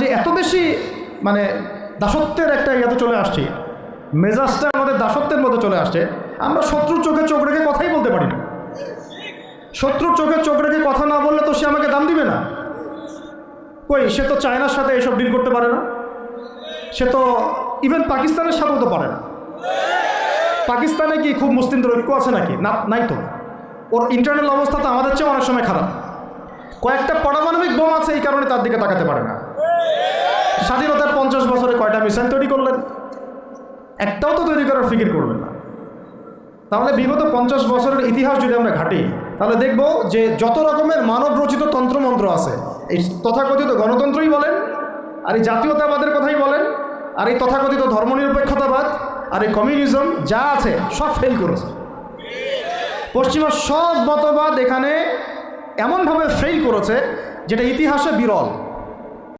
যে এত বেশি মানে দাসত্বের একটা ইয়াতে চলে আসছি, মেজাজটা আমাদের দাসত্বের মধ্যে চলে আসছে, আমরা শত্রুর চোখে চোখ রেখে কথাই বলতে পারি না। শত্রুর চোখে চোখ রেখে কথা না বললে তো সে আমাকে দাম দিবে না। কই, সে তো চায়নার সাথে এসব ডিল করতে পারে না, সে তো ইভেন পাকিস্তানের সাথেও তো পারে না। পাকিস্তানে কি খুব মুসলিমদের ঐক্য আছে নাকি? না, নাই তো। ওর ইন্টারনাল অবস্থা তো আমাদের চেয়ে অনেক সময় খারাপ। কয়েকটা পারমাণবিক বোম আছে, এই কারণে তার দিকে তাকাতে পারে না। স্বাধীনতার 50 বছরে কয়টা মিসাইল তৈরি করলেন? একটাও তো তৈরি করার ফিকির করবেন না। তাহলে বিগত 50 বছরের ইতিহাস যদি আমরা ঘাঁটি, তাহলে দেখব যে যত রকমের মানব রচিত তন্ত্রমন্ত্র আছে, এই তথাকথিত গণতন্ত্রই বলেন, আর এই জাতীয়তাবাদের কথাই বলেন, আর এই তথাকথিত ধর্মনিরপেক্ষতাবাদ, আর এই কমিউনিজম যা আছে সব ফেল করেছে। পশ্চিমা সব মতবাদ এখানে এমনভাবে ফেল করেছে যেটা ইতিহাসে বিরল।